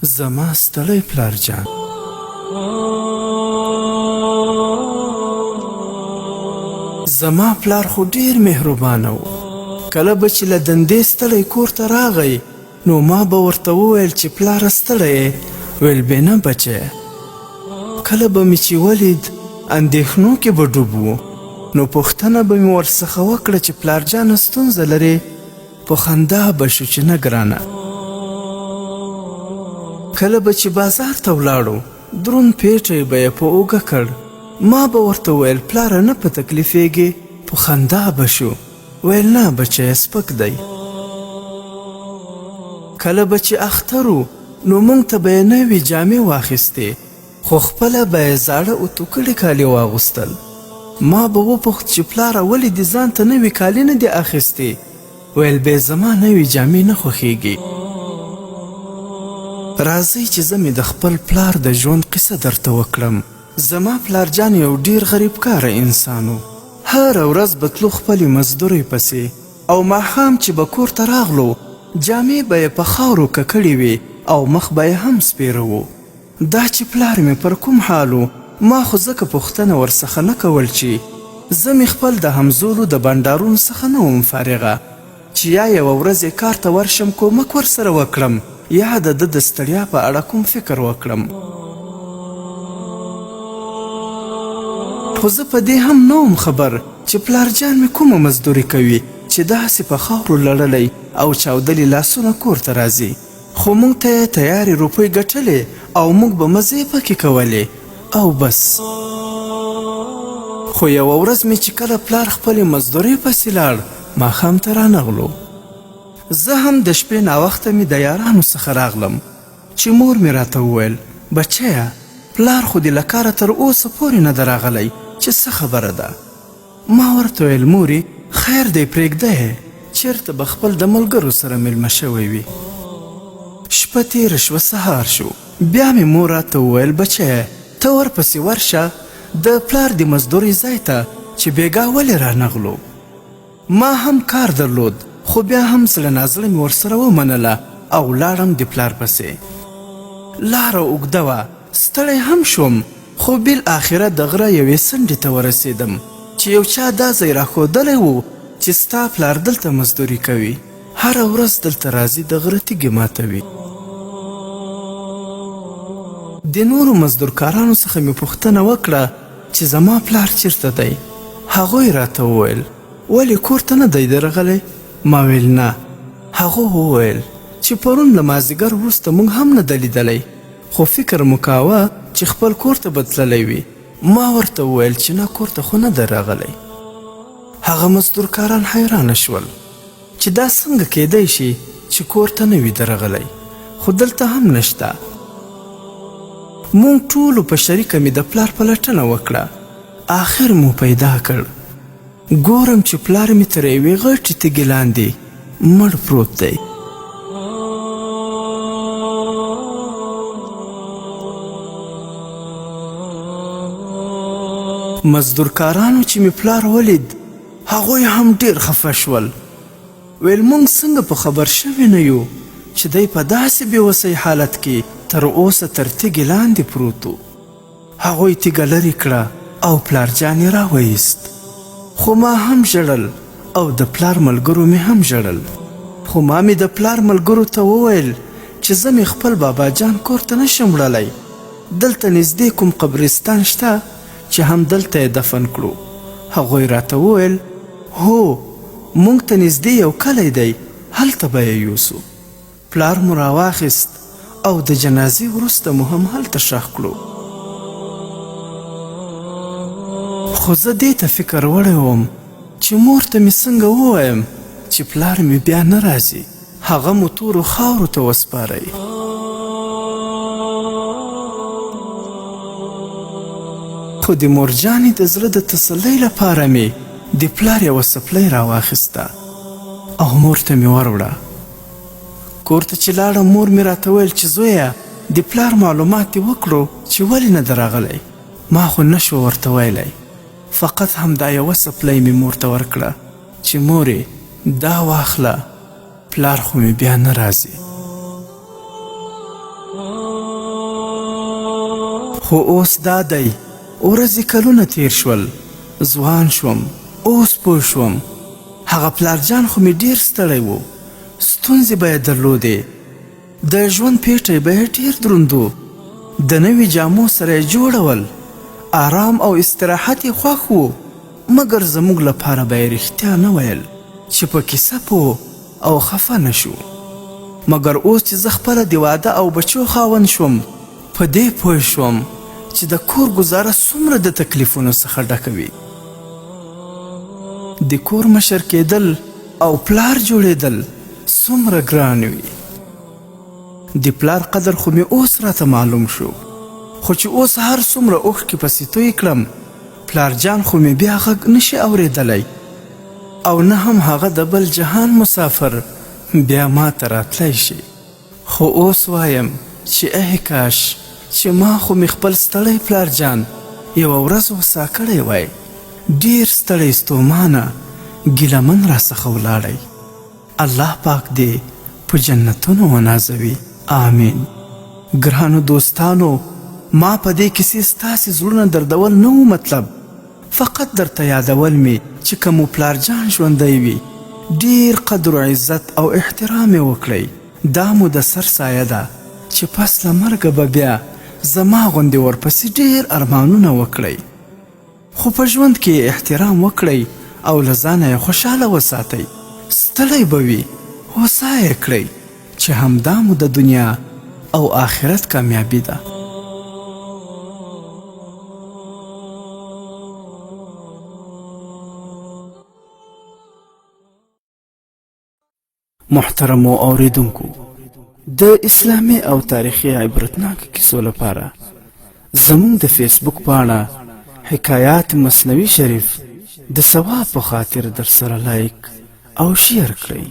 زما ستړی پلار جان. زما پلار خو ډیر مهربانه و. کله به چې له دندې ستړی کور ته راغی نو ما به ورته وویل چې پلاره ستړی یې؟ ویل بې نه بچیه. کله به مې چې ولید اندېښنو کې به ډوب و نو پوښتنه به مې ورڅخه وکړه چې پلار جانه ستونزه لرې؟ په خندا به شو چې نه ګرانه. کله به چې بازار ته ولاړو دروند پیټی به یې په اوږه کړ. ما به ورته ویل پلاره نه په تکلیفېږې؟ په خندا به شو ویل نه بچیه سپک دی. کله به چې اختر و نو موږ ته به یې نوې جامې واخیستې خو خپله به یې زاړه اوتو کړي کالي واغوستل. ما به وپوښت چې پلاره ولې دې ځان ته نوي کالي نه دي اخیستې؟ ویل بې زما نوې جامې نه خوښېږي. راځئ چې زه مې د خپل پلار د ژوند قصه درته وکړم. زما پلار جان یو ډیر غریب کاره انسان و. هره ورځ به تلو خپلې مزدورۍ پسې او ماښام چې به کور ته راغلو جامې به یې په خاورو ککړې وې او مخ به یې هم سپېره و. دا چې پلار مې پر کوم حال و ما خو ځکه پوښتنه ورڅخه نه کول چې زه مې خپل د همزولو د بنډارونو څخه نه وم فارغه چې یا یوه ورځ یې کار ته ورشم کومک ورسره وکړم یا د ده د ستړیا په اړه کوم فکر وکړم. خو زه په دې هم نه وم خبر چې پلار جان مې کومه مزدوري کوي چې داسې په خاورو لړلی او چاودلي لاسونه کور ته راځي. خو موږ ته یې تیارې روپۍ ګټلې او موږ به مزې پکې کولې او بس. خو یوه ورځ مې چې کله پلار خپلې مزدورۍ پسې لاړ ماښام ته رانغلو. زه هم د شپې ناوخته مې د یارانو څخه راغلم چې مور مې راته وویل بچیه پلار خو دې له کاره تر اوسه پورې نه ده راغلی چې څه خبره ده؟ ما ورته ویل مورې خیر دی پرېږده یې چېرته به خپل د ملګرو سره مېلمه شوی وي. شپه تېره شوه سهار شو. بیا مې مور راته وویل بچیه ته ورپسې ورشه د پلار د مزدورۍ ځای ته چې بېګا ولې رانغلو. ما هم کار درلود خو بیا هم زړه نازړه مې ورسره ومنله او لاړم د پلار پسې. لاره اوږده وه ستړی هم شوم خو بالاخره د غره یوې څنډې ته ورسېدم چې یو چا دا ځای راښودلی و چې ستا پلار دلته مزدوري کوي. هره ورځ دلته راځي د غره تیږې ماتوي. د نورو مزدورکارانو څخه مې پوښتنه وکړه چې زما پلار چیرته دی؟ هغوی راته وویل ولې کور ته نه دی درغلی؟ ما ویل نه. هغو وویل چې پرون له مازدیګر وروسته موږ هم نه ده لیدلی خو فکر مو کاوه چې خپل کور ته به تللی وي. ما ورته وویل چې نه کور ته خو نه ده راغلی. هغه مزدورکاران حیرانه شول چې دا څنګه کیدی شي چې کور ته نه وي درغلی خو دلته هم نشته. مونږ ټولو په شریکه مې د پلار پلټنه وکړه. آخر مو پیدا کړ. ګورم چې پلار مې تر یوې غټې تیږې لاندې مړ پروت دی. مزدورکارانو چې مې پلار ولید هغوی هم ډیر خفه شول. ویل مونږ څنګه په خبر شوي نه یو چې دی په داسې بېوسۍ حالت کې تر اوسه تر تیږې لاندې پروت و. هغوی تیږه لرې کړه او پلار جان یې راویست. خو ما هم ژړل او د پلار ملګرو مې هم ژړل. خو ما مې د پلار ملګرو ته وویل چې زه مې خپل بابا جان کور ته نشم وړلی. دلته نږدې کوم قبرستان شته چې هم دلته یې دفن کړو. هغوی راته وویل هو موږ ته نږدې یو کلی دی هلته به یې یوسو. پلار مو راواخیست او د جنازې وروسته مو هم هلته ښخ کړو. خو زه دې ته فکر وړی وم چې مور ته مې څنګه ووایم چې پلار مې بیا نه راځي. هغه مو تورو خاورو ته وسپاری. خو د مورجانې د زړه د تسلۍ لپاره مې د پلار یوه څپلۍ راواخیسته او مور ته مې وروړه. کور ته چې لاړم مور مې راته ویل چې زویه د پلار معلومات دې وکړو چې ولې نه ده راغلی. ما خو نه شو ورته ویلی فقط همدا یوه څپلۍ مې مور ته ورکړه چې مورې دا واخله پلار خو مې بیا نه راځي. خو اوس دا دی ورځې کلونه تیر شول ځوان شوم اوس پوه شوم هغه پلارجان خو مې ډېر ستړی و ستونزې به یې درلودې د ژوند پیټی به یې ډېر دروند و د نوي جامو سره یې جوړول آرام او استراحت یې خوښ و مګر زموږ لپاره به یې رښتیا نه ویل چې په کیسه پوه او خفه نه شو مګر اوس چې زه خپله د واده او بچو خاوند شوم په دې پوه شوم چې د کور ګزاره څومره د تکلیفونو څخه ډکه وي د کور مشر کېدل او پلار جوړېدل څومره ګران وي د پلار قدر خو مې اوس راته معلوم شو خو چې اوس هر څومره اوښکې پسې توی کړم پلارجان خو مې بیا غږ نشي اورېدلی او نه هم هغه د بل جهان مسافر بیا ما ته راتلی شي خو اوس وایم چې ای کاش چې ما خو مې خپل ستړی پلارجان یوه ورځ هوسا کړی وای ډېر ستړی ستومانه ګیلهمن راڅخه ولاړی الله پاک دې په جنتونو ونازوي آمین ګرانو دوستانو ما په دې کیسې ستاسې زړونه دردول نه و مطلب فقط درته یادول مې چې که مو پلارجان ژوندی وي ډېر قدر و عزت او احترام یې وکړئ دا مو د سر سایه ده چې پس له مرګه به بیا زما غوندې ورپسې ډېر ارمانونه وکړئ خو په ژوند کې احترام وکړئ او له ځانه یې خوشحاله وساتئ ستړی به وي هوسا یې کړئ چې همدا مو د دنیا او آخرت کامیابي ده محترمو اوریدونکو د اسلامي او تاریخي عبرتناک کیسو لپاره زموږ د فیسبوک پاڼه حکایات مصنوي شریف د ثواب په خاطر در سره لایک او شیر کړئ